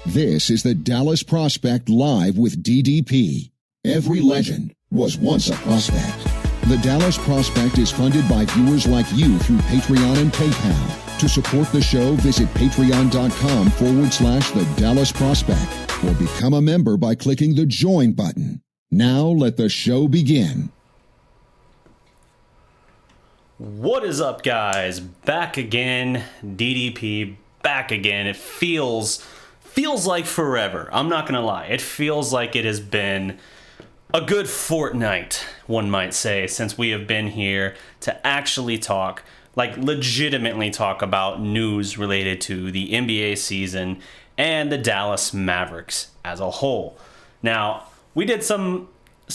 This is the Dallas Prospect Live with DDP. Every legend was once a prospect. The Dallas Prospect is funded by viewers like you through Patreon and PayPal. To support the show, visit patreon.com/the Dallas Prospect or become a member by clicking the join button. Now let the show begin. What is up, guys? Back again, DDP, back again. It feels like forever. I'm not gonna lie. It feels like it has been a good fortnight, one might say, since we have been here to actually talk, like legitimately talk about news related to the NBA season and the Dallas Mavericks as a whole. Now, we did some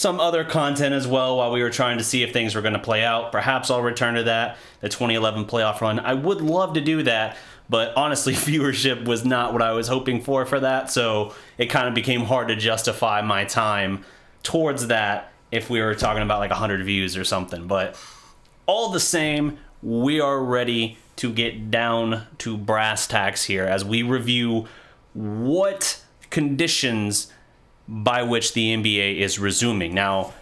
other content as well while we were trying to see if things were going to play out. Perhaps I'll return to that, the 2011 playoff run. I would love to do that, but honestly, viewership was not what I was hoping for that, so it kind of became hard to justify my time towards that if we were talking about like 100 views or something. But all the same, we are ready to get down to brass tacks here as we review what conditions by which the NBA is resuming. Now,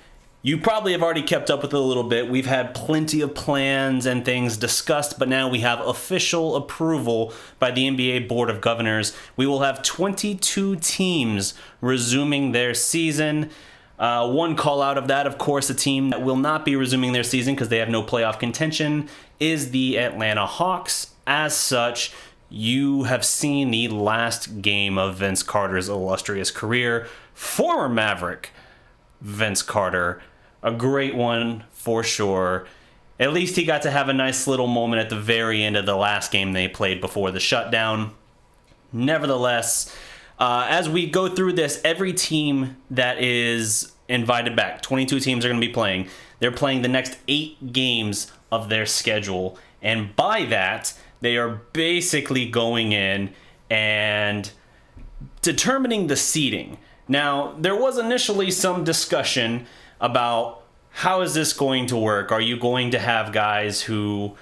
you probably have already kept up with it a little bit. We've had plenty of plans and things discussed, but now we have official approval by the NBA Board of Governors. We will have 22 teams resuming their season. One call out of that, of course, a team that will not be resuming their season because they have no playoff contention is the Atlanta Hawks. As such, you have seen the last game of Vince Carter's illustrious career. Former Maverick Vince Carter, a great one for sure. At least he got to have a nice little moment at the very end of the last game they played before the shutdown. Nevertheless, as we go through this, every team that is invited back, 22 teams are going to be playing. They're playing the next 8 games of their schedule. And by that, they are basically going in and determining the seeding. Now, there was initially some discussion about how is this going to work? Are you going to have guys who,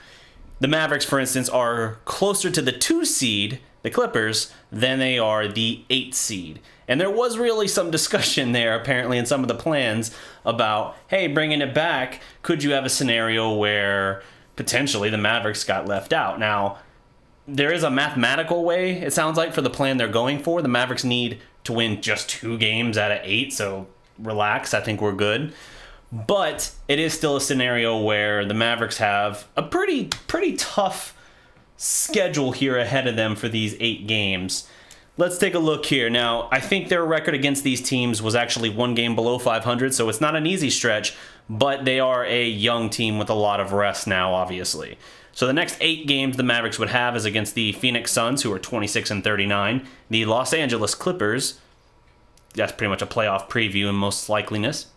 the Mavericks, for instance, are closer to the 2 seed, the Clippers, than they are the 8 seed? And there was really some discussion there, apparently, in some of the plans about, hey, bringing it back, could you have a scenario where potentially the Mavericks got left out? Now, there is a mathematical way, it sounds like, for the plan they're going for. The Mavericks need to win just 2 games out of 8, so relax, I think we're good. But it is still a scenario where the Mavericks have a pretty tough schedule here ahead of them for these 8 games. Let's take a look here. Now, I think their record against these teams was actually 1 game below 500, so it's not an easy stretch, but they are a young team with a lot of rest now, obviously. So the next 8 games the Mavericks would have is against the Phoenix Suns, who are 26-39, the Los Angeles Clippers, that's pretty much a playoff preview in most likeliness.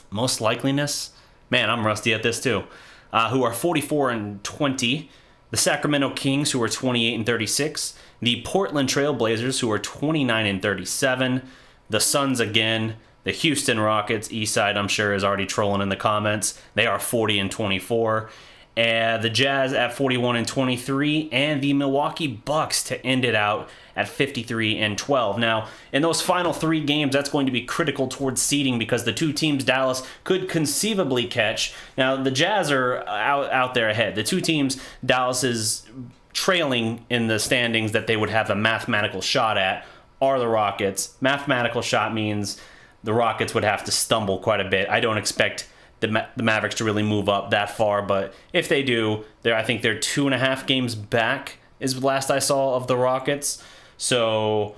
Most likeliness? Man, I'm rusty at this too. Who are 44-20, the Sacramento Kings, who are 28-36, the Portland Trail Blazers, who are 29-37, the Suns again, the Houston Rockets, Eastside I'm sure is already trolling in the comments, they are 40-24, the Jazz at 41-23, and the Milwaukee Bucks to end it out at 53-12. Now, in those final 3 games, that's going to be critical towards seeding because the 2 teams Dallas could conceivably catch. Now, the Jazz are out there ahead. The 2 teams Dallas is trailing in the standings that they would have a mathematical shot at are the Rockets. Mathematical shot means the Rockets would have to stumble quite a bit. I don't expect the Mavericks to really move up that far, but if they do, I think they're 2.5 games back is the last I saw of the Rockets. So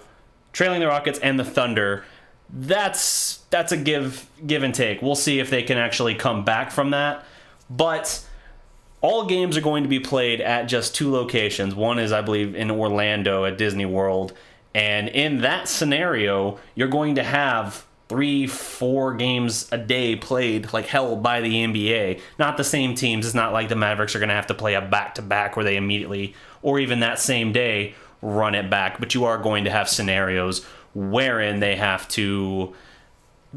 trailing the Rockets and the Thunder, that's a give and take. We'll see if they can actually come back from that. But all games are going to be played at just 2 locations. One is, I believe, in Orlando at Disney World. And in that scenario, you're going to have 3-4 games a day played like hell by the NBA. Not the same teams. It's not like the Mavericks are going to have to play a back-to-back where they immediately, or even that same day, run it back. But you are going to have scenarios wherein they have to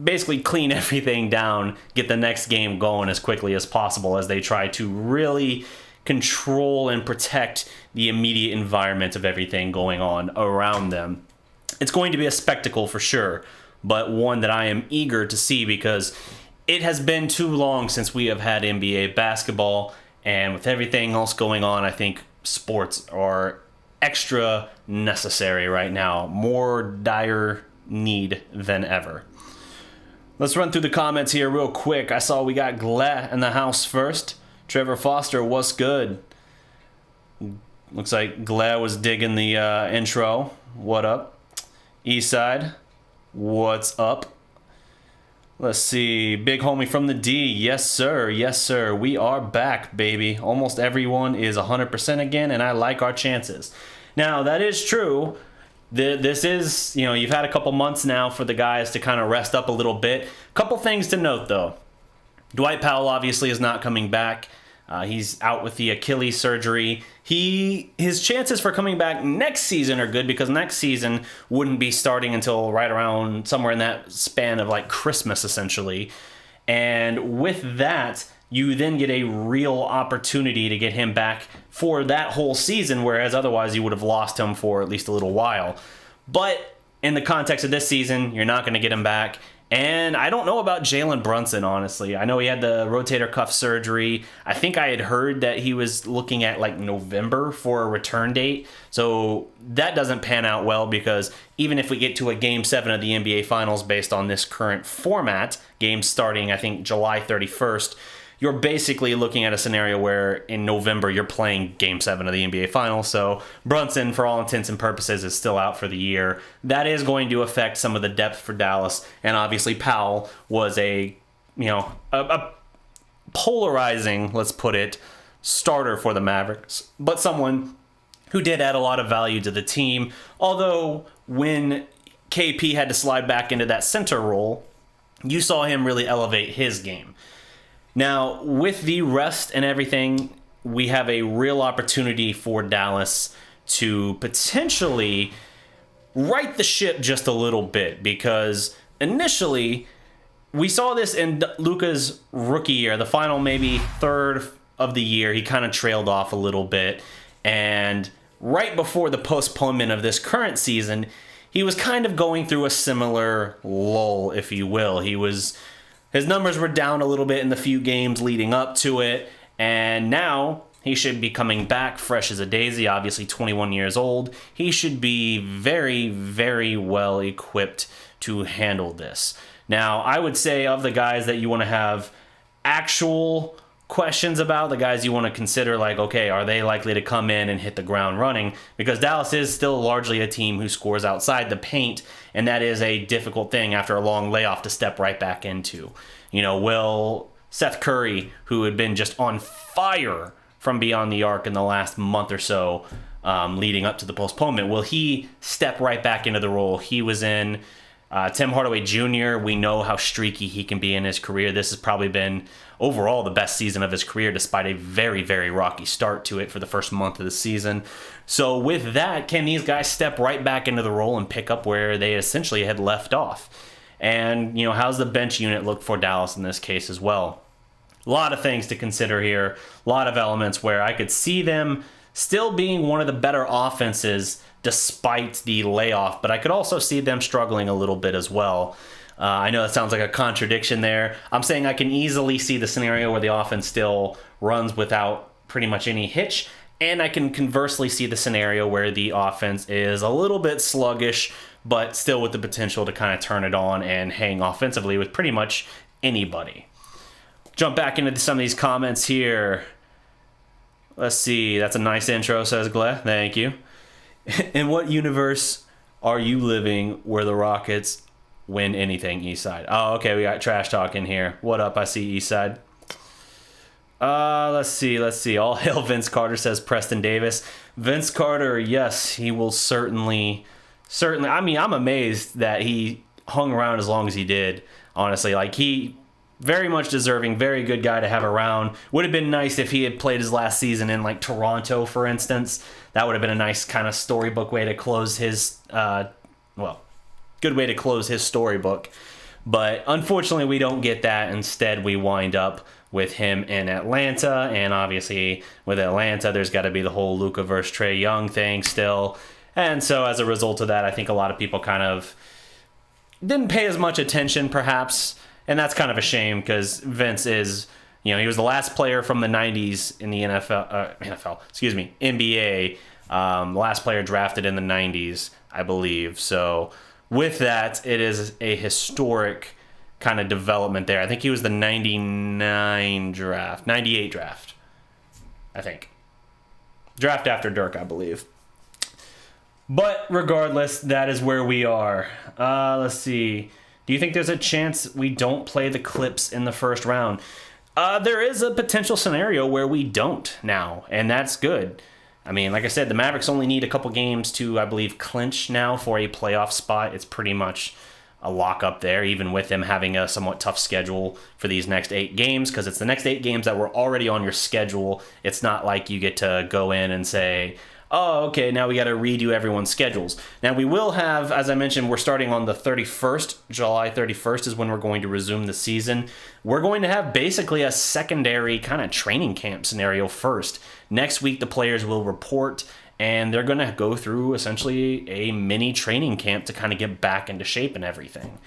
basically clean everything down, get the next game going as quickly as possible as they try to really control and protect the immediate environment of everything going on around them. It's going to be a spectacle for sure, but one that I am eager to see because it has been too long since we have had NBA basketball, and with everything else going on, I think sports are extra necessary right now, more dire need than ever. Let's run through the comments here real quick. I saw we got Glad in the house first. Trevor Foster, what's good? Looks like Glad was digging the intro. What up? Eastside, what's up? Let's see. Big homie from the D. Yes, sir. Yes, sir. We are back, baby. Almost everyone is 100% again, and I like our chances. Now, that is true. This is, you've had a couple months now for the guys to kind of rest up a little bit. Couple things to note, though. Dwight Powell obviously is not coming back. He's out with the Achilles surgery. His chances for coming back next season are good because next season wouldn't be starting until right around somewhere in that span of like Christmas, essentially. And with that, you then get a real opportunity to get him back for that whole season, whereas otherwise you would have lost him for at least a little while. But in the context of this season, you're not going to get him back. And I don't know about Jalen Brunson, honestly. I know he had the rotator cuff surgery. I think I had heard that he was looking at like November for a return date. So that doesn't pan out well because even if we get to a Game 7 of the NBA Finals based on this current format, games starting, I think, July 31st, you're basically looking at a scenario where in November you're playing Game 7 of the NBA Finals. So Brunson, for all intents and purposes, is still out for the year. That is going to affect some of the depth for Dallas. And obviously Powell was a polarizing, let's put it, starter for the Mavericks. But someone who did add a lot of value to the team. Although when KP had to slide back into that center role, you saw him really elevate his game. Now, with the rest and everything, we have a real opportunity for Dallas to potentially right the ship just a little bit because initially we saw this in Luka's rookie year, the final maybe third of the year. He kind of trailed off a little bit, and right before the postponement of this current season, he was kind of going through a similar lull, if you will. His numbers were down a little bit in the few games leading up to it, and now he should be coming back fresh as a daisy, obviously 21 years old. He should be very, very well equipped to handle this. Now, I would say of the guys that you want to have actual questions about, the guys you want to consider, like, okay, are they likely to come in and hit the ground running? Because Dallas is still largely a team who scores outside the paint, and that is a difficult thing after a long layoff to step right back into. Will Seth Curry, who had been just on fire from beyond the arc in the last month or so leading up to the postponement, will he step right back into the role he was in? Tim Hardaway Jr., we know how streaky he can be in his career. This has probably been overall the best season of his career, despite a very, very rocky start to it for the first month of the season. So with that, can these guys step right back into the role and pick up where they essentially had left off? And, how's the bench unit look for Dallas in this case as well? A lot of things to consider here, a lot of elements where I could see them still being one of the better offenses despite the layoff, but I could also see them struggling a little bit as well. I know that sounds like a contradiction there. I'm saying I can easily see the scenario where the offense still runs without pretty much any hitch, and I can conversely see the scenario where the offense is a little bit sluggish, but still with the potential to kind of turn it on and hang offensively with pretty much anybody. Jump back into some of these comments here. Let's see. That's a nice intro, says Gleh. Thank you. In what universe are you living where the Rockets win anything, Eastside? Oh, okay. We got trash talk in here. What up? I see Eastside. Let's see. All hail Vince Carter, says Preston Davis. Vince Carter, yes, he will certainly. I mean, I'm amazed that he hung around as long as he did, honestly. Like, he very much deserving, very good guy to have around. Would have been nice if he had played his last season in, like, Toronto, for instance. That would have been a nice kind of storybook way to close his, good way to close his storybook. But unfortunately, we don't get that. Instead, we wind up with him in Atlanta. And obviously, with Atlanta, there's got to be the whole Luka versus Trae Young thing still. And so as a result of that, I think a lot of people kind of didn't pay as much attention, perhaps. And that's kind of a shame because Vince is, he was the last player from the 90s in the NBA. The last player drafted in the 90s, I believe. So with that, it is a historic kind of development there. I think he was the 98 draft, I think. Draft after Dirk, I believe. But regardless, that is where we are. Let's see. Do you think there's a chance we don't play the Clips in the first round? There is a potential scenario where we don't now, and that's good. I mean, like I said, the Mavericks only need a couple games to, I believe, clinch now for a playoff spot. It's pretty much a lock up there, even with them having a somewhat tough schedule for these next 8 games, because it's the next 8 games that were already on your schedule. It's not like you get to go in and say, oh, okay, now we got to redo everyone's schedules. Now, we will have, as I mentioned, we're starting on the 31st. July 31st is when we're going to resume the season. We're going to have basically a secondary kind of training camp scenario first. Next week, the players will report, and they're going to go through essentially a mini training camp to kind of get back into shape and everything.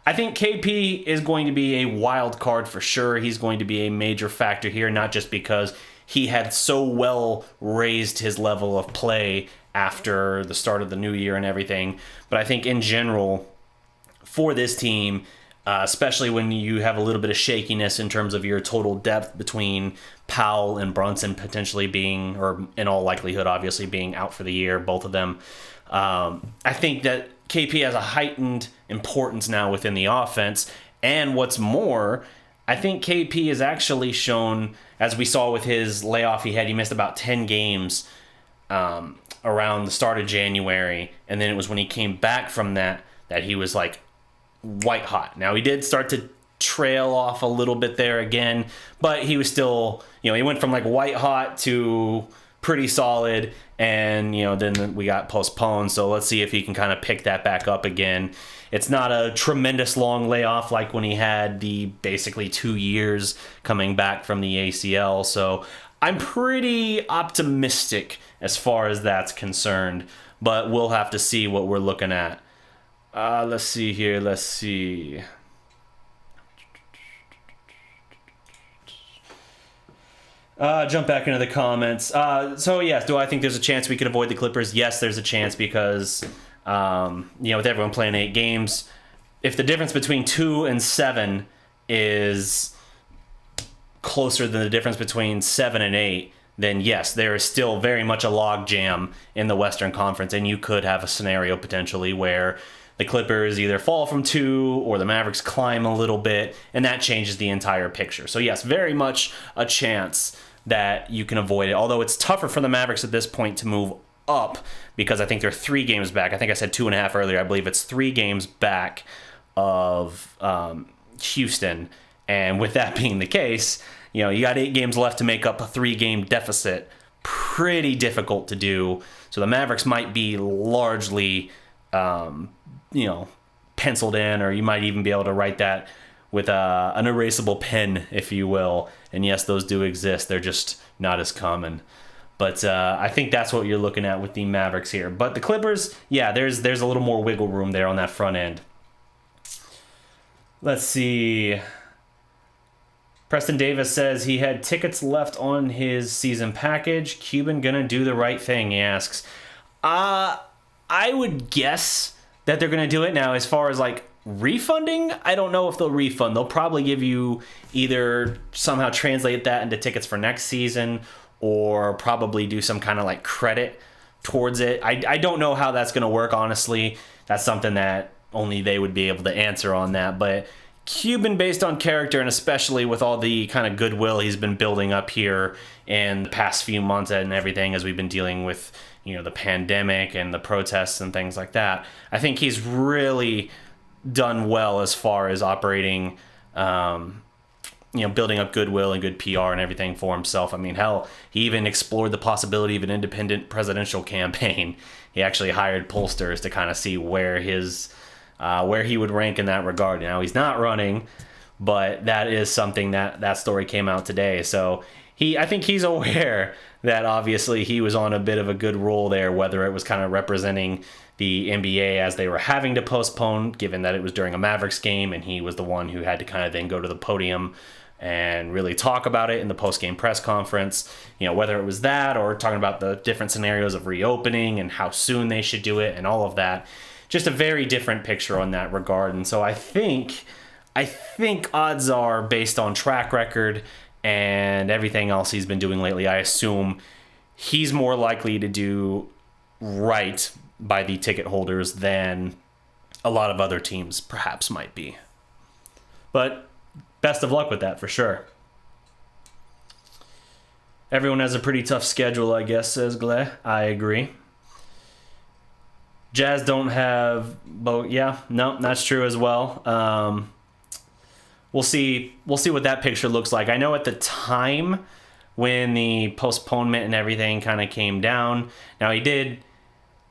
I think KP is going to be a wild card for sure. He's going to be a major factor here, not just because he had so well raised his level of play after the start of the new year and everything. But I think in general, for this team, especially when you have a little bit of shakiness in terms of your total depth between Powell and Brunson potentially being, or in all likelihood, obviously being out for the year, both of them, I think that KP has a heightened importance now within the offense. And what's more, I think KP has actually shown, as we saw with his layoff he missed about 10 games around the start of January. And then it was when he came back from that he was like white hot. Now, he did start to trail off a little bit there again, but he was still, he went from like white hot to pretty solid. And, then we got postponed. So let's see if he can kind of pick that back up again. It's not a tremendous long layoff like when he had the basically 2 years coming back from the ACL. So I'm pretty optimistic as far as that's concerned, but we'll have to see what we're looking at. Let's see here. Let's see. Jump back into the comments. So yes, do I think there's a chance we could avoid the Clippers? Yes, there's a chance because, with everyone playing 8 games, if the difference between 2 and 7 is closer than the difference between 7 and 8, then yes, there is still very much a log jam in the Western Conference, and you could have a scenario potentially where the Clippers either fall from 2 or the Mavericks climb a little bit, and that changes the entire picture. So yes, very much a chance that you can avoid it, although it's tougher for the Mavericks at this point to move up because I think they're 3 games back. I think I said 2.5 earlier. I believe it's 3 games back of Houston, and with that being the case, you got 8 games left to make up a 3-game deficit. Pretty difficult to do. So the Mavericks might be largely, penciled in, or you might even be able to write that with an erasable pen, if you will. And yes, those do exist. They're just not as common. But I think that's what you're looking at with the Mavericks here. But the Clippers, yeah, there's a little more wiggle room there on that front end. Let's see. Preston Davis says he had tickets left on his season package. Cuban gonna do the right thing, he asks. I would guess that they're gonna do it. Now, as far as like refunding, I don't know if they'll refund. They'll probably give you either somehow translate that into tickets for next season or probably do some kind of like credit towards it. I don't know how that's gonna work, honestly. That's something that only they would be able to answer on that. But Cuban, based on character, and especially with all the kind of goodwill he's been building up here in the past few months and everything, as we've been dealing with, the pandemic and the protests and things like that, I think he's really done well as far as operating, building up goodwill and good PR and everything for himself. I mean, hell, he even explored the possibility of an independent presidential campaign. He actually hired pollsters to kind of see where he would rank in that regard. Now, he's not running, but that is something that story came out today. So I think he's aware that obviously he was on a bit of a good roll there, whether it was kind of representing the NBA as they were having to postpone, given that it was during a Mavericks game, and he was the one who had to kind of then go to the podium and really talk about it in the post-game press conference, whether it was that or talking about the different scenarios of reopening and how soon they should do it and all of that. Just a very different picture on that regard. And so I think odds are, based on track record and everything else he's been doing lately, I assume he's more likely to do right by the ticket holders than a lot of other teams perhaps might be. But best of luck with that, for sure. Everyone has a pretty tough schedule, I guess, says Glay. I agree. Jazz don't have... that's true as well. We'll see what that picture looks like. I know at the time when the postponement and everything kind of came down. Now, did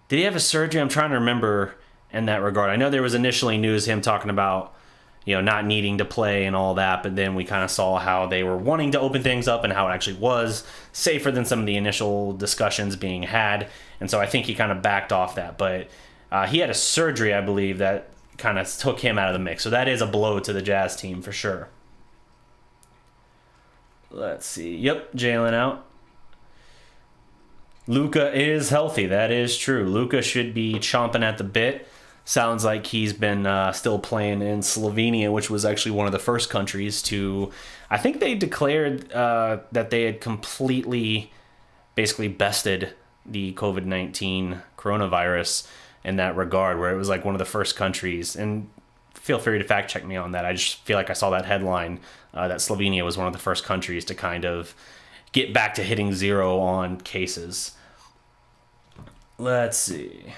he have a surgery? I'm trying to remember in that regard. I know there was initially news him talking about not needing to play and all that, but then we kind of saw how they were wanting to open things up and how it actually was safer than some of the initial discussions being had. And so I think he kind of backed off that. But he had a surgery, I believe, that kind of took him out of the mix. So that is a blow to the Jazz team for sure. Let's see. Yep, Jalen out. Luka is healthy. That is true. Luka should be chomping at the bit. Sounds like he's been still playing in Slovenia, which was actually one of the first countries to... I think they declared that they had completely basically bested the COVID-19 coronavirus in that regard, where it was like one of the first countries. And feel free to fact check me on that. I just feel like I saw that headline that Slovenia was one of the first countries to kind of get back to hitting zero on cases. Let's see...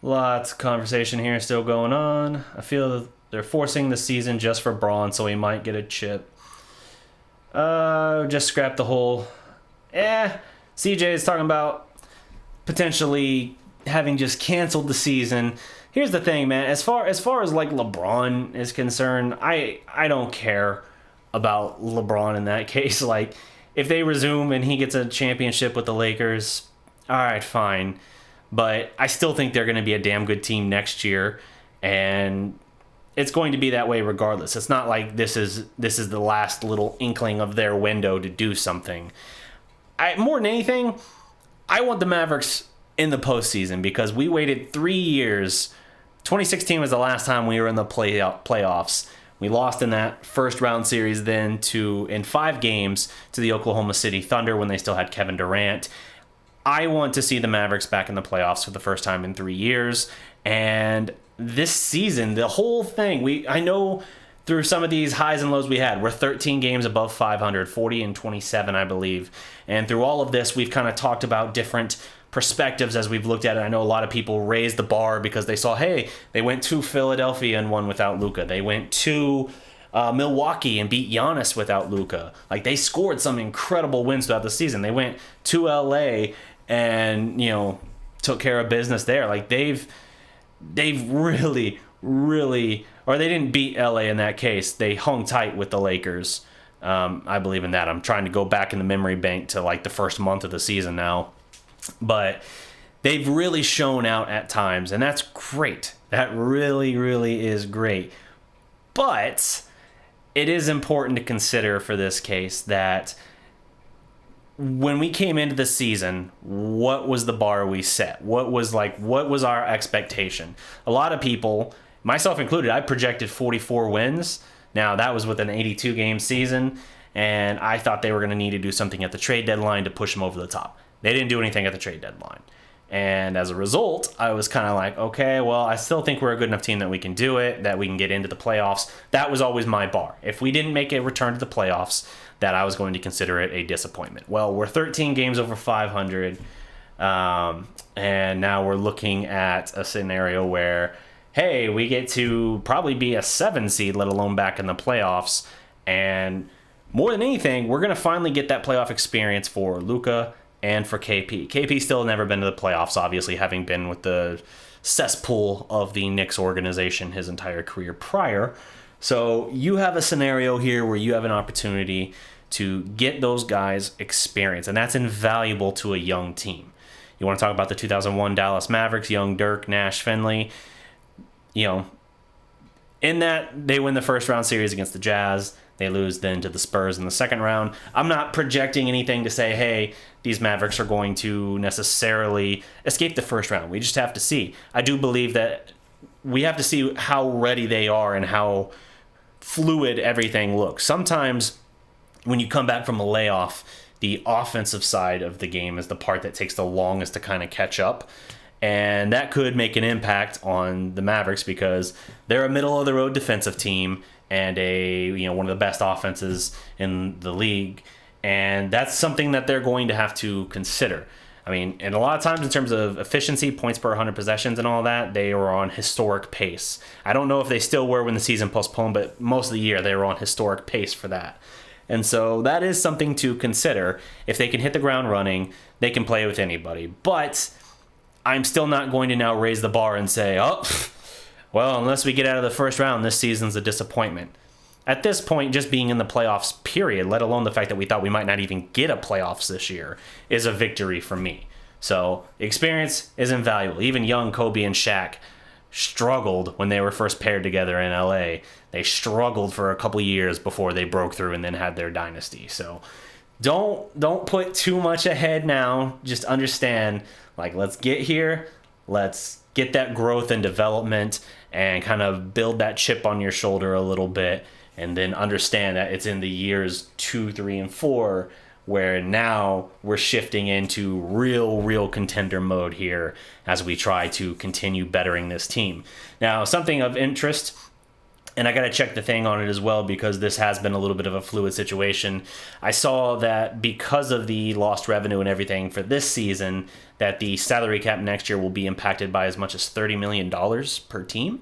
Lots of conversation here still going on. I feel they're forcing the season just for Braun, so he might get a chip. Just scrap the whole... CJ is talking about potentially having just canceled the season. Here's the thing, man. As far as like LeBron is concerned, I don't care about LeBron in that case. Like, if they resume and he gets a championship with the Lakers, all right, fine. But I still think they're going to be a damn good team next year, and it's going to be that way regardless. It's not like this is the last little inkling of their window to do something. More than anything, I want the Mavericks in the postseason because we waited 3 years. 2016 was the last time we were in the playoffs. We lost in that first round series then in 5 games to the Oklahoma City Thunder when they still had Kevin Durant. I want to see the Mavericks back in the playoffs for the first time in 3 years. And this season, the whole thing, I know through some of these highs and lows we had, we're 13 games above 500, 40-27, I believe. And through all of this, we've kind of talked about different perspectives as we've looked at it. I know a lot of people raised the bar because they saw, hey, they went to Philadelphia and won without Luka. They went to Milwaukee and beat Giannis without Luka. Like, they scored some incredible wins throughout the season. They went to LA and took care of business there. Like, they've really, or they didn't beat LA in that case. They hung tight with the Lakers. I believe in that. I'm trying to go back in the memory bank to like the first month of the season now, but they've really shown out at times, and that's great. That really is great. But it is important to consider for this case that when we came into the season, what was the bar we set? What was our expectation? A lot of people, myself included, I projected 44 wins. Now, that was with an 82-game season, and I thought they were going to need to do something at the trade deadline to push them over the top. They didn't do anything at the trade deadline. And as a result, I was kind of like, okay, well, I still think we're a good enough team that we can do it, that we can get into the playoffs. That was always my bar. If we didn't make a return to the playoffs, that I was going to consider it a disappointment. Well, we're 13 games over 500, and now we're looking at a scenario where, hey, we get to probably be a 7 seed, let alone back in the playoffs. And more than anything, we're going to finally get that playoff experience for Luka and for KP. KP still never been to the playoffs, obviously, having been with the cesspool of the Knicks organization his entire career prior. So you have a scenario here where you have an opportunity to get those guys experience, and that's invaluable to a young team. You want to talk about the 2001 Dallas Mavericks, young Dirk, Nash, Finley. In that, they win the first round series against the Jazz. They lose then to the Spurs in the second round. I'm not projecting anything to say, hey, these Mavericks are going to necessarily escape the first round. We just have to see. I do believe that we have to see how ready they are and how fluid everything looks. Sometimes when you come back from a layoff, the offensive side of the game is the part that takes the longest to kind of catch up. And that could make an impact on the Mavericks because they're a middle-of-the-road defensive team and one of the best offenses in the league. And that's something that they're going to have to consider. I mean, and a lot of times in terms of efficiency, points per 100 possessions and all that, they were on historic pace. I don't know if they still were when the season postponed, but most of the year they were on historic pace for that. And so that is something to consider. If they can hit the ground running, they can play with anybody. But I'm still not going to now raise the bar and say, oh, well, unless we get out of the first round, this season's a disappointment. At this point, just being in the playoffs, period, let alone the fact that we thought we might not even get a playoffs this year, is a victory for me. So experience is invaluable. Even young Kobe and Shaq struggled when they were first paired together in LA. They struggled for a couple years before they broke through and then had their dynasty. So don't put too much ahead now. Just understand, let's get here. Let's get that growth and development and kind of build that chip on your shoulder a little bit. And then understand that it's in the years 2, 3, and 4 where now we're shifting into real contender mode here as we try to continue bettering this team. Now, something of interest, and I got to check the thing on it as well because this has been a little bit of a fluid situation. I saw that because of the lost revenue and everything for this season, that the salary cap next year will be impacted by as much as $30 million per team.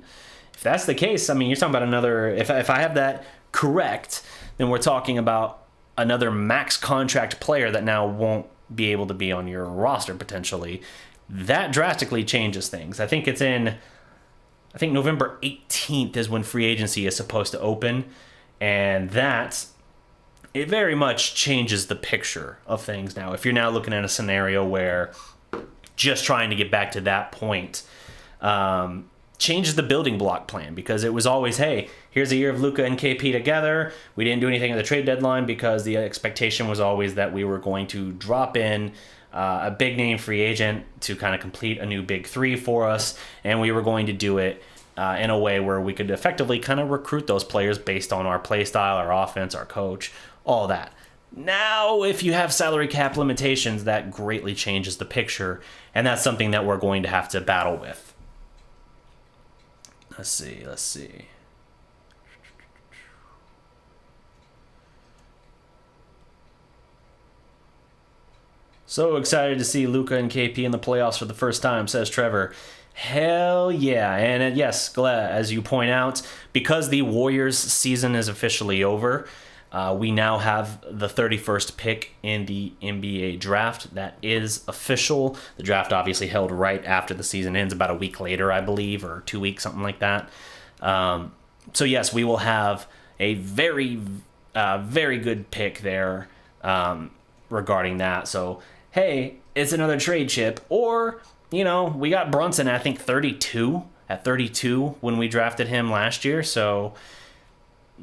If that's the case, I mean, you're talking about another, if I have that correct, then we're talking about another max contract player that now won't be able to be on your roster potentially. That drastically changes things. I think November 18th is when free agency is supposed to open, and it very much changes the picture of things now. If you're now looking at a scenario where just trying to get back to that point, changes the building block plan because it was always, hey, here's a year of Luka and KP together. We didn't do anything at the trade deadline because the expectation was always that we were going to drop in a big name free agent to kind of complete a new big three for us, and we were going to do it in a way where we could effectively kind of recruit those players based on our play style, our offense, our coach, all that. Now, if you have salary cap limitations, that greatly changes the picture, and that's something that we're going to have to battle with. Let's see. So excited to see Luka and KP in the playoffs for the first time, says Trevor. Hell yeah. And yes, glad, as you point out, because the Warriors season is officially over, we now have the 31st pick in the NBA draft. That is official. The draft obviously held right after the season ends, about a week later, I believe, or 2 weeks, something like that. So yes, we will have a very good pick there regarding that. So, hey, it's another trade chip. Or, we got Brunson at, I think, 32 when we drafted him last year. So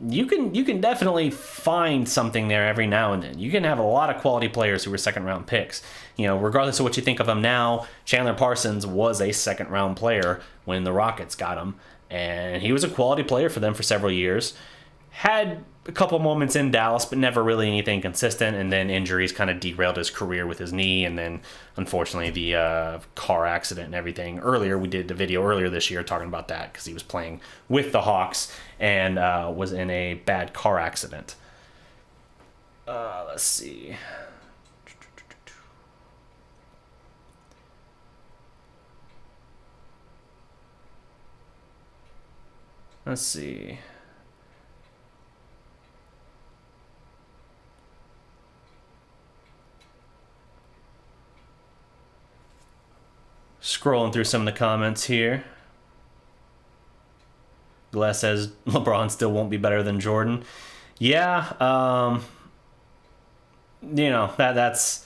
you can definitely find something there every now and then. You can have a lot of quality players who were second round picks. Regardless of what you think of them now, Chandler Parsons was a second round player when the Rockets got him, and he was a quality player for them for several years. Had a couple moments in Dallas, but never really anything consistent, and then injuries kind of derailed his career with his knee, and then unfortunately the car accident and everything. We did a video earlier this year talking about that because he was playing with the Hawks and was in a bad car accident. Let's see. Scrolling through some of the comments here. Glass says LeBron still won't be better than Jordan. Yeah, that's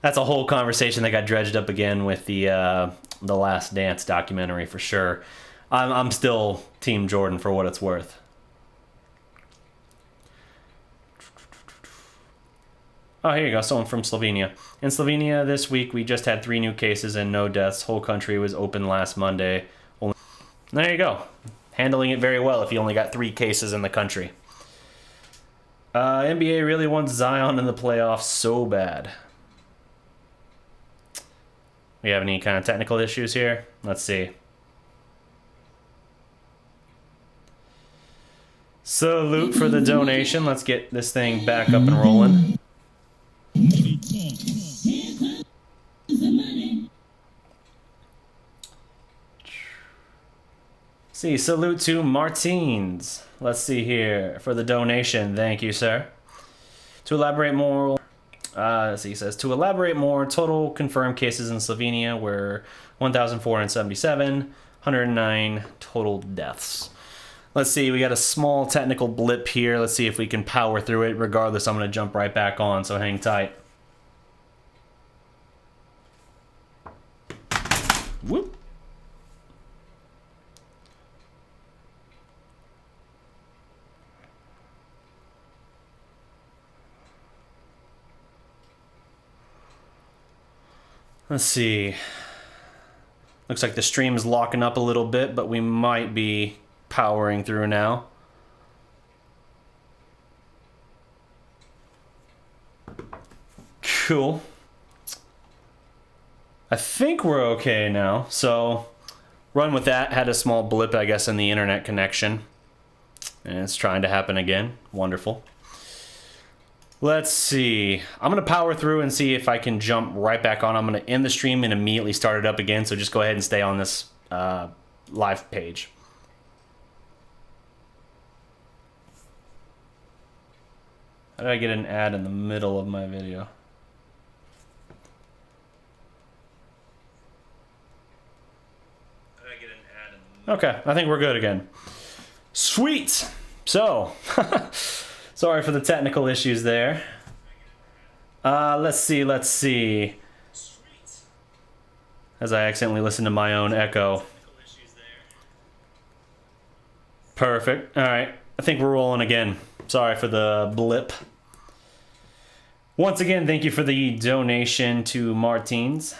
a whole conversation that got dredged up again with the Last Dance documentary for sure. I'm still Team Jordan for what it's worth. Oh, here you go. Someone from Slovenia. In Slovenia this week, we just had 3 new cases and no deaths. Whole country was open last Monday. There you go. Handling it very well if you only got 3 cases in the country. NBA really wants Zion in the playoffs so bad. We have any kind of technical issues here? Let's see. Salute for the donation. Let's get this thing back up and rolling. See, salute to Martins. Let's see here for the donation. Thank you, sir. To elaborate more, he says, to elaborate more, total confirmed cases in Slovenia were 1,477, 109 total deaths. Let's see, we got a small technical blip here. Let's see if we can power through it. Regardless, I'm going to jump right back on, so hang tight. Whoop. Let's see. Looks like the stream is locking up a little bit, but we might be powering through now. Cool. I think we're okay now, so run with that. Had a small blip, I guess, in the internet connection. And it's trying to happen again. Wonderful. Let's see. I'm going to power through and see if I can jump right back on. I'm going to end the stream and immediately start it up again, so just go ahead and stay on this live page. How did I get an ad in the middle of my video? Okay, I think we're good again. Sweet! So, sorry for the technical issues there. Let's see. As I accidentally listened to my own echo. Perfect. All right, I think we're rolling again. Sorry for the blip. Once again, thank you for the donation to Martins.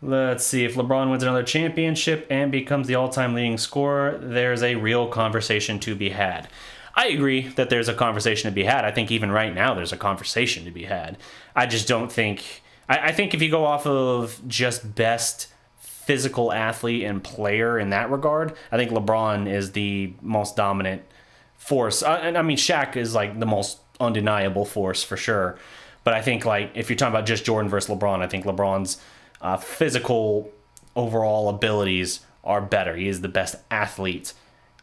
Let's see, if LeBron wins another championship and becomes the all-time leading scorer, there's a real conversation to be had. I agree that there's a conversation to be had. I think even right now there's a conversation to be had. I just don't think... I think if you go off of just best physical athlete and player in that regard, I think LeBron is the most dominant force. And I mean, Shaq is like the most undeniable force for sure. But I think like if you're talking about just Jordan versus LeBron, I think LeBron's physical overall abilities are better. He is the best athlete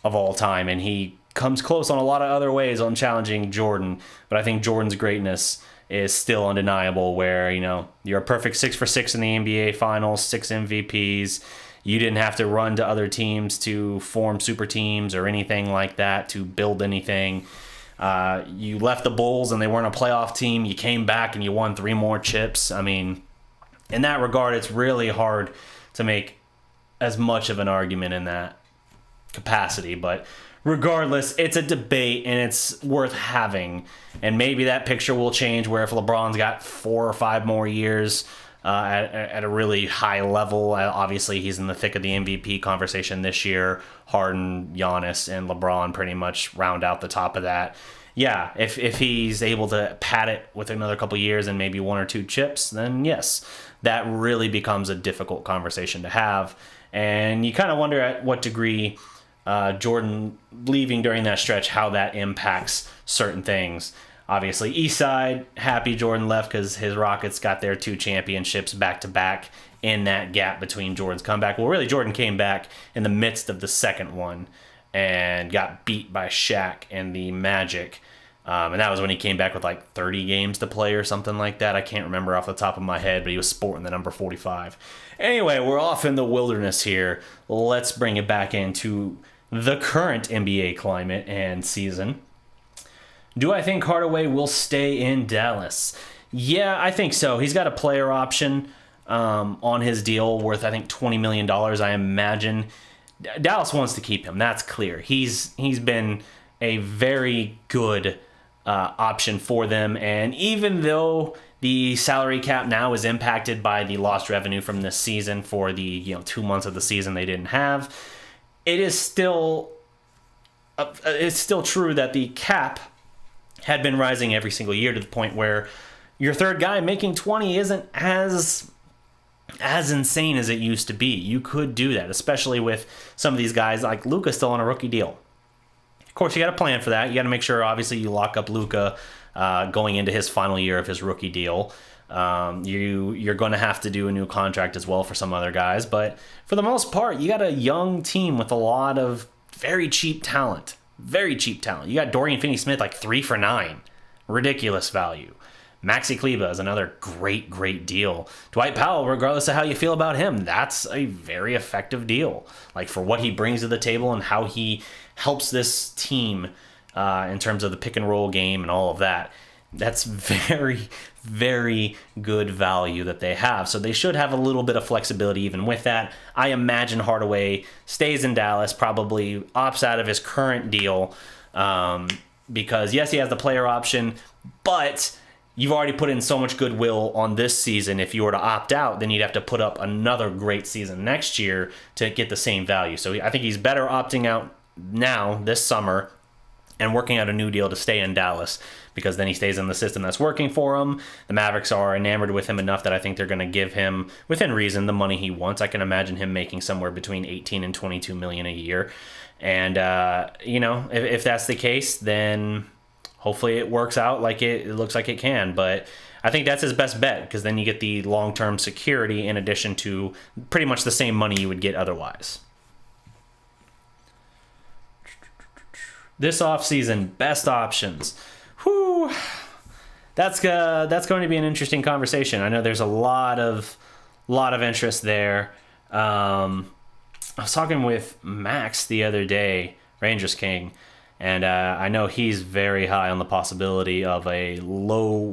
of all time, and he comes close on a lot of other ways on challenging Jordan. But I think Jordan's greatness is still undeniable, where, you know, you're a perfect 6 for 6 in the NBA Finals, 6 MVPs. You didn't have to run to other teams to form super teams or anything like that to build anything. You left the Bulls and they weren't a playoff team. You came back and you won 3 more chips. I mean, in that regard, it's really hard to make as much of an argument in that capacity. But regardless, it's a debate and it's worth having. And maybe that picture will change, where if LeBron's got 4 or 5 more years at a really high level, obviously he's in the thick of the MVP conversation this year. Harden, Giannis, and LeBron pretty much round out the top of that. Yeah, if he's able to pad it with another couple years and maybe 1 or 2 chips, then yes, that really becomes a difficult conversation to have. And you kind of wonder at what degree Jordan leaving during that stretch, how that impacts certain things. Obviously, Eastside, happy Jordan left because his Rockets got their 2 championships back-to-back in that gap between Jordan's comeback. Well, really, Jordan came back in the midst of the second one and got beat by Shaq and the Magic. And that was when he came back with like 30 games to play or something like that. I can't remember off the top of my head, but he was sporting the number 45. Anyway, we're off in the wilderness here. Let's bring it back into the current NBA climate and season. Do I think Hardaway will stay in Dallas? Yeah, I think so. He's got a player option on his deal worth, I think, $20 million, I imagine. Dallas wants to keep him. That's clear. He's been a very good option for them. And even though the salary cap now is impacted by the lost revenue from this season for the 2 months of the season they didn't have, it's still true that the cap had been rising every single year to the point where your third guy making 20 isn't as insane as it used to be. You could do that, especially with some of these guys like Luka still on a rookie deal. Of course, you got to plan for that. You got to make sure, obviously, you lock up Luka going into his final year of his rookie deal. You're going to have to do a new contract as well for some other guys. But for the most part, you got a young team with a lot of very cheap talent. Very cheap talent. You got Dorian Finney-Smith like 3 for 9. Ridiculous value. Maxi Kleber is another great deal. Dwight Powell, regardless of how you feel about him, that's a very effective deal. Like for what he brings to the table and how he helps this team in terms of the pick and roll game and all of that. That's very good value that they have. So they should have a little bit of flexibility even with that. I imagine Hardaway stays in Dallas, probably opts out of his current deal because, yes, he has the player option, but you've already put in so much goodwill on this season. If you were to opt out, then you'd have to put up another great season next year to get the same value. So I think he's better opting out now this summer and working out a new deal to stay in Dallas, because then he stays in the system that's working for him. The Mavericks are enamored with him enough that I think they're going to give him, within reason, the money he wants. I can imagine him making somewhere between 18 and 22 million a year. And, if that's the case, then hopefully it works out like it looks like it can. But I think that's his best bet, because then you get the long-term security in addition to pretty much the same money you would get otherwise. This offseason, best options. Whew. That's going to be an interesting conversation. I know there's a lot of interest there. I was talking with Max the other day, Rangers King, and I know he's very high on the possibility of a low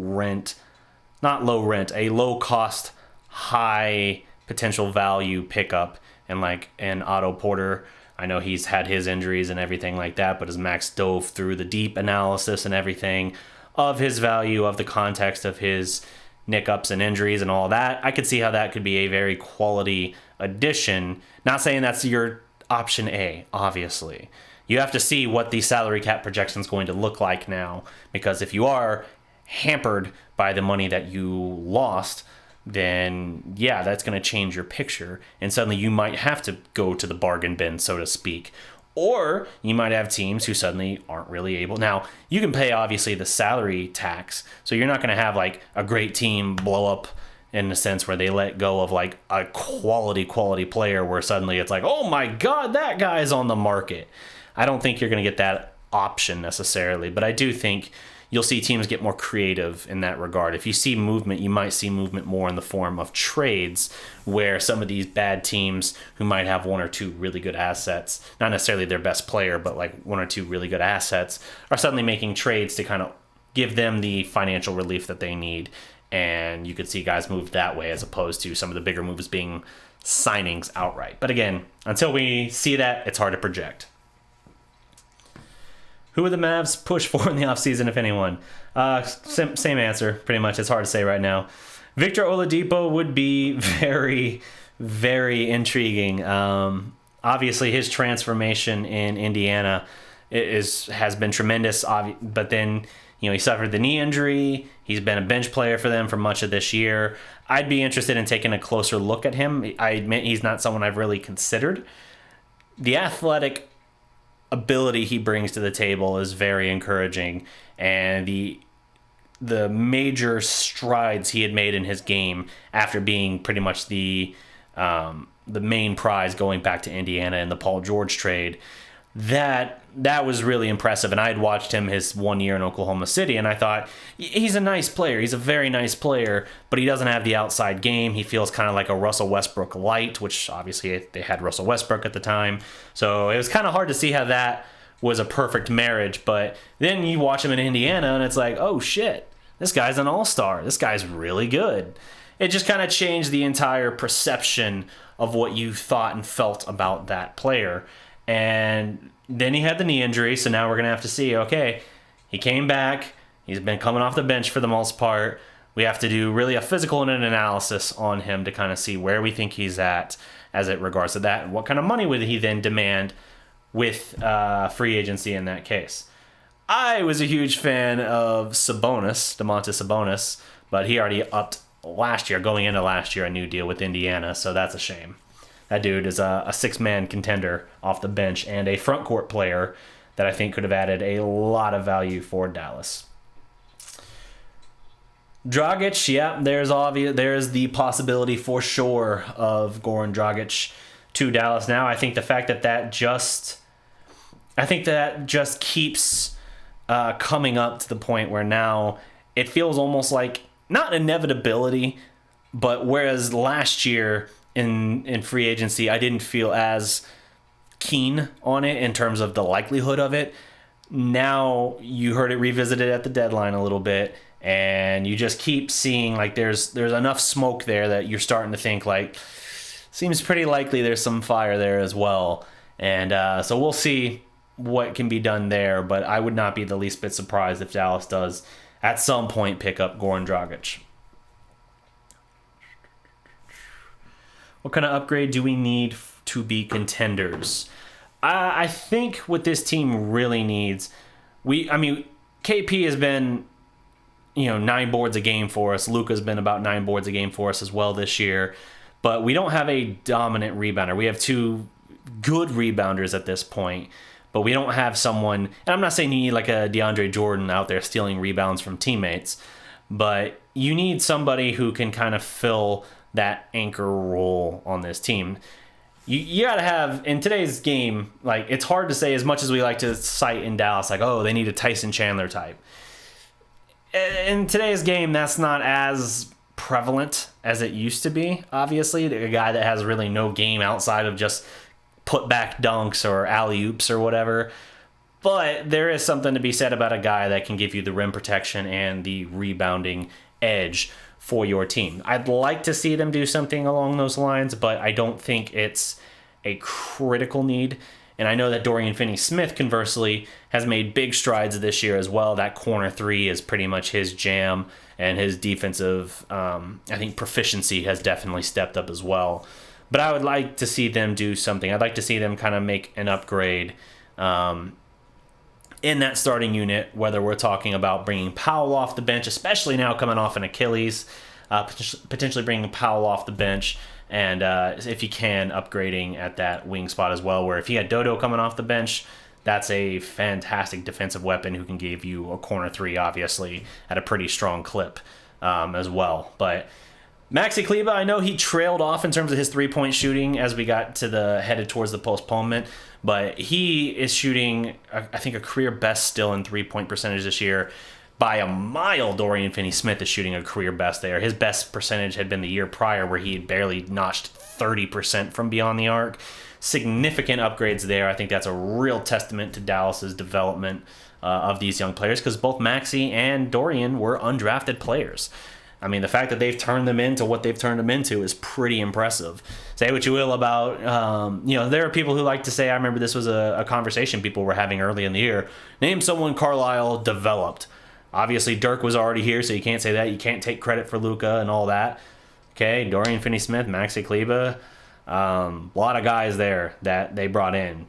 cost, high potential value pickup, and like an Otto Porter. I know he's had his injuries and everything like that, but as Max dove through the deep analysis and everything of his value, of the context of his nick-ups and injuries and all that, I could see how that could be a very quality addition. Not saying that's your option A, obviously. You have to see what the salary cap projection is going to look like now, because if you are hampered by the money that you lost, then yeah, that's going to change your picture, and suddenly you might have to go to the bargain bin, so to speak. Or you might have teams who suddenly aren't really able. Now, you can pay, obviously, the salary tax, so you're not going to have like a great team blow up in the sense where they let go of like a quality player where suddenly it's like, oh my God, that guy's on the market. I don't think you're going to get that option necessarily, but I do think you'll see teams get more creative in that regard. If you see movement, you might see movement more in the form of trades, where some of these bad teams who might have one or two really good assets, not necessarily their best player, but like one or two really good assets, are suddenly making trades to kind of give them the financial relief that they need. And you could see guys move that way, as opposed to some of the bigger moves being signings outright. But again, until we see that, it's hard to project. Who would the Mavs push for in the offseason, if anyone? Same answer, pretty much. It's hard to say right now. Victor Oladipo would be very, very intriguing. Obviously, his transformation in Indiana has been tremendous. But then, he suffered the knee injury. He's been a bench player for them for much of this year. I'd be interested in taking a closer look at him. I admit he's not someone I've really considered. The athletic ability he brings to the table is very encouraging, and the major strides he had made in his game after being pretty much the main prize going back to Indiana in the Paul George trade that was really impressive. And I had watched him his 1 year in Oklahoma City, and I thought, he's a nice player. He's a very nice player, but he doesn't have the outside game. He feels kind of like a Russell Westbrook light, which obviously they had Russell Westbrook at the time. So it was kind of hard to see how that was a perfect marriage. But then you watch him in Indiana, and it's like, oh shit, this guy's an all-star. This guy's really good. It just kind of changed the entire perception of what you thought and felt about that player. And then he had the knee injury, so now we're going to have to see, okay, he came back. He's been coming off the bench for the most part. We have to do really a physical and an analysis on him to kind of see where we think he's at as it regards to that, and what kind of money would he then demand with free agency in that case. I was a huge fan of Domantas Sabonis, but he already upped last year, going into last year, a new deal with Indiana, so that's a shame. That dude is a six-man contender off the bench and a front court player that I think could have added a lot of value for Dallas. Dragic, yeah, there's the possibility for sure of Goran Dragic to Dallas now. I think the fact that just keeps coming up to the point where now it feels almost like not inevitability, but whereas last year in free agency, I didn't feel as keen on it in terms of the likelihood of it. Now you heard it revisited at the deadline a little bit, and you just keep seeing like there's enough smoke there that you're starting to think like, seems pretty likely there's some fire there as well. And so we'll see what can be done there, but I would not be the least bit surprised if Dallas does at some point pick up Goran Dragic. What kind of upgrade do we need to be contenders? I think what this team really needs, KP has been, 9 boards a game for us. Luka's been about 9 boards a game for us as well this year. But we don't have a dominant rebounder. We have 2 good rebounders at this point, but we don't have someone, and I'm not saying you need like a DeAndre Jordan out there stealing rebounds from teammates, but you need somebody who can kind of fill that anchor role on this team. You got to have, in today's game, like, it's hard to say, as much as we like to cite in Dallas, like, oh, they need a Tyson Chandler type. In today's game, that's not as prevalent as it used to be, obviously. A guy that has really no game outside of just put back dunks or alley-oops or whatever. But there is something to be said about a guy that can give you the rim protection and the rebounding edge for your team. I'd like to see them do something along those lines, but I don't think it's a critical need. And I know that Dorian Finney-Smith, conversely, has made big strides this year as well. That corner 3 is pretty much his jam, and his defensive, proficiency has definitely stepped up as well. But I would like to see them do something. I'd like to see them kind of make an upgrade in that starting unit, whether we're talking about bringing Powell off the bench, especially now coming off an Achilles, potentially bringing Powell off the bench, and if you can, upgrading at that wing spot as well, where if you had Dodo coming off the bench, that's a fantastic defensive weapon who can give you a corner 3, obviously, at a pretty strong clip as well. But Maxi Kleber, I know he trailed off in terms of his three-point shooting as we got headed towards the postponement, but he is shooting, I think, a career best still in three-point percentage this year. By a mile, Dorian Finney-Smith is shooting a career best there. His best percentage had been the year prior, where he had barely notched 30% from beyond the arc. Significant upgrades there. I think that's a real testament to Dallas's development of these young players, because both Maxi and Dorian were undrafted players. I mean, the fact that they've turned them into what they've turned them into is pretty impressive. Say what you will about, there are people who like to say, I remember this was a conversation people were having early in the year, name someone Carlisle developed. Obviously, Dirk was already here, so you can't say that. You can't take credit for Luka and all that. Okay, Dorian Finney-Smith, Maxi Kleber, a lot of guys there that they brought in.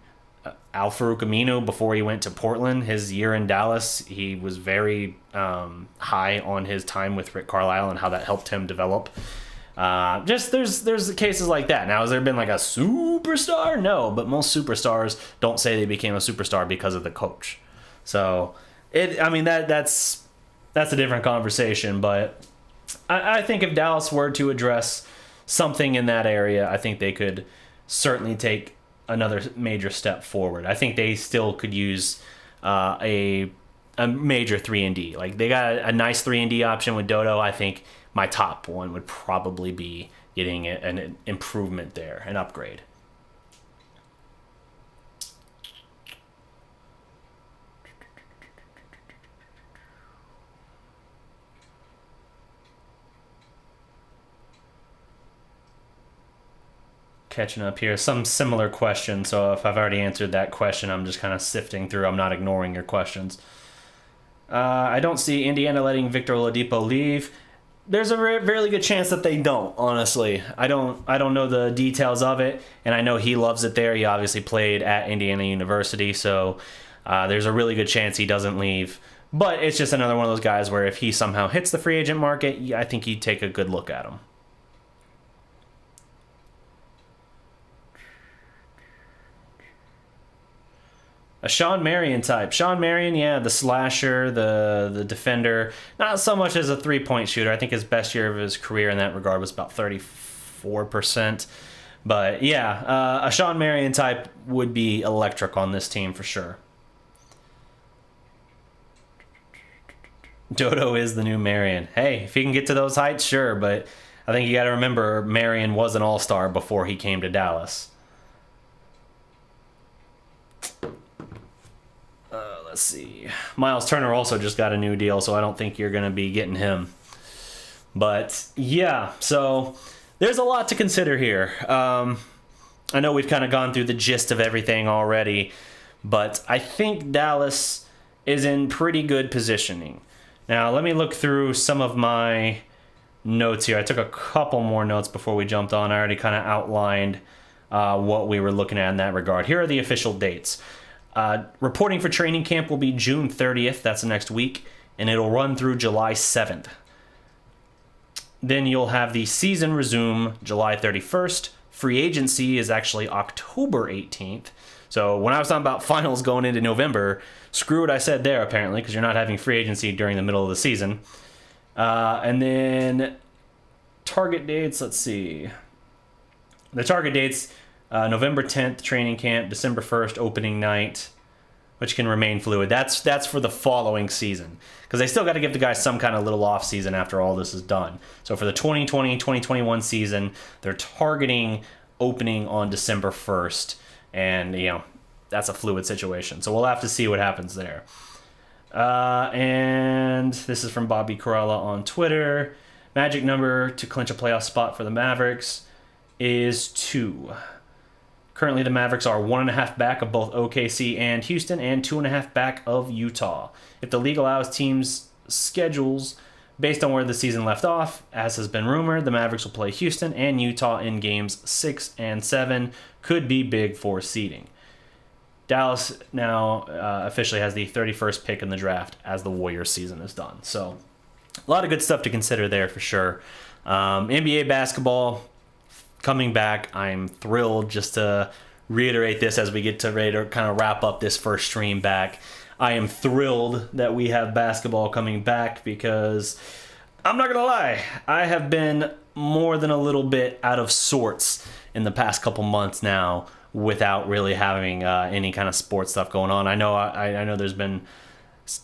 Al-Farouq Aminu, before he went to Portland, his year in Dallas, he was very high on his time with Rick Carlisle and how that helped him develop. There's cases like that. Now, has there been like a superstar? No, but most superstars don't say they became a superstar because of the coach. So, that's a different conversation. But I think if Dallas were to address something in that area, I think they could certainly take another major step forward. I think they still could use a major 3-and-D. Like, they got a nice 3-and-D option with Dodo. I think my top one would probably be getting an improvement there, an upgrade. Catching up here, some similar questions. So if I've already answered that question, I'm just kind of sifting through. I'm not ignoring your questions. I don't see Indiana letting Victor Oladipo leave. There's a really good chance that they don't. Honestly, I don't know the details of it, and I know he loves it there. He obviously played at Indiana University, so there's a really good chance he doesn't leave. But it's just another one of those guys where if he somehow hits the free agent market, I think you'd take a good look at him. A Sean Marion type. Sean Marion, yeah, the slasher, the defender. Not so much as a three-point shooter. I think his best year of his career in that regard was about 34%. But yeah, a Sean Marion type would be electric on this team for sure. Dodo is the new Marion. Hey, if he can get to those heights, sure. But I think you got to remember Marion was an all-star before he came to Dallas. Let's see. Miles Turner also just got a new deal, so I don't think you're going to be getting him. But yeah, so there's a lot to consider here. I know we've kind of gone through the gist of everything already, but I think Dallas is in pretty good positioning. Now, let me look through some of my notes here. I took a couple more notes before we jumped on. I already kind of outlined what we were looking at in that regard. Here are the official dates. Reporting for training camp will be June 30th. That's next week. And it'll run through July 7th. Then you'll have the season resume July 31st. Free agency is actually October 18th. So when I was talking about finals going into November, screw what I said there, apparently, because you're not having free agency during the middle of the season. And then target dates, let's see. The target dates... November 10th, training camp. December 1st, opening night, which can remain fluid. That's for the following season, because they still got to give the guys some kind of little off season after all this is done. So for the 2020-2021 season, they're targeting opening on December 1st, and that's a fluid situation. So we'll have to see what happens there. And this is from Bobby Corella on Twitter. Magic number to clinch a playoff spot for the Mavericks is 2. Currently, the Mavericks are 1.5 back of both OKC and Houston, and 2.5 back of Utah. If the league allows teams' schedules based on where the season left off, as has been rumored, the Mavericks will play Houston and Utah in games 6 and 7. Could be big for seeding. Dallas now officially has the 31st pick in the draft as the Warriors season is done. So a lot of good stuff to consider there for sure. NBA basketball coming back. I'm thrilled, just to reiterate this as we get to ready to kind of wrap up this first stream back. I am thrilled that we have basketball coming back, because I'm not going to lie, I have been more than a little bit out of sorts in the past couple months now without really having any kind of sports stuff going on. I know there's been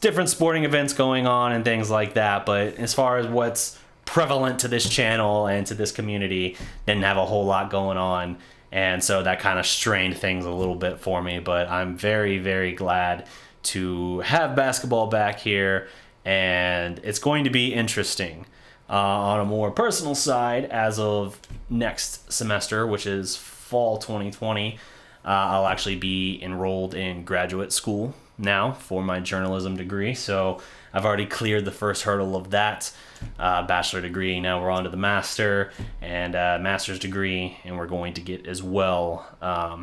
different sporting events going on and things like that, but as far as what's prevalent to this channel and to this community, didn't have a whole lot going on, and so that kind of strained things a little bit for me. But I'm very, very glad to have basketball back here, and it's going to be interesting on a more personal side. As of next semester, which is fall 2020, I'll actually be enrolled in graduate school now for my journalism degree, so I've already cleared the first hurdle of that bachelor degree. Now we're on to the master and master's degree, and we're going to get as well a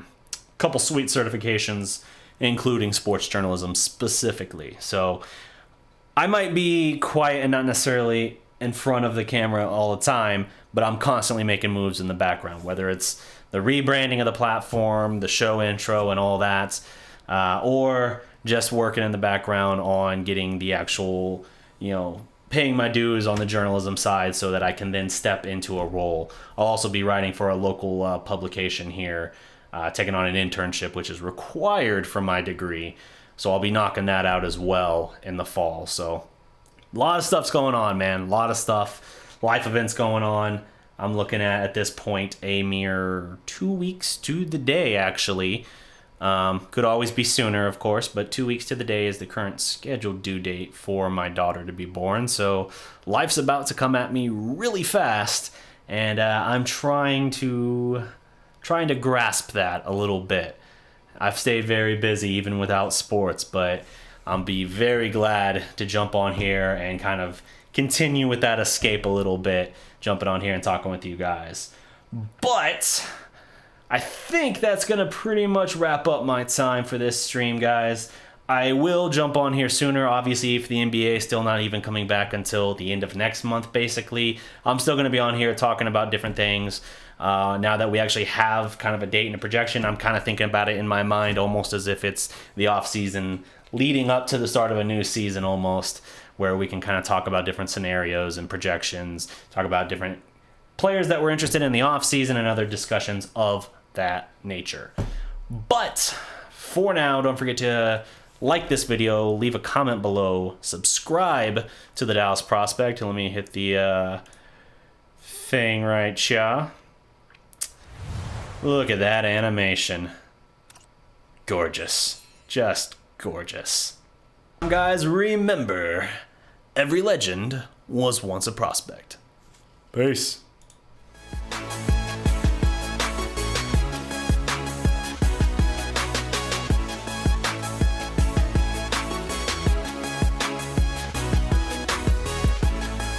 couple sweet certifications, including sports journalism specifically. So I might be quiet and not necessarily in front of the camera all the time, but I'm constantly making moves in the background, whether it's the rebranding of the platform, the show intro and all that, or just working in the background on getting the actual, paying my dues on the journalism side so that I can then step into a role. I'll also be writing for a local publication here taking on an internship, which is required for my degree. So I'll be knocking that out as well in the fall. So a lot of stuff's going on, man. A lot of stuff. Life events going on. I'm looking at this point, a mere 2 weeks to the day, actually. Could always be sooner, of course, but 2 weeks to the day is the current scheduled due date for my daughter to be born. So life's about to come at me really fast, and I'm trying to grasp that a little bit. I've stayed very busy even without sports, but I'll be very glad to jump on here and kind of continue with that escape a little bit, jumping on here and talking with you guys. But I think that's going to pretty much wrap up my time for this stream, guys. I will jump on here sooner, obviously, if the NBA is still not even coming back until the end of next month, basically. I'm still going to be on here talking about different things. Now that we actually have kind of a date and a projection, I'm kind of thinking about it in my mind almost as if it's the off season leading up to the start of a new season almost, where we can kind of talk about different scenarios and projections, talk about different players that we're interested in the off season and other discussions of that nature. But for now, don't forget to like this video, leave a comment below, subscribe to the Dallas Prospect. Let me hit the thing right here. Look at that animation. Gorgeous. Just gorgeous. Guys, remember, every legend was once a prospect. Peace.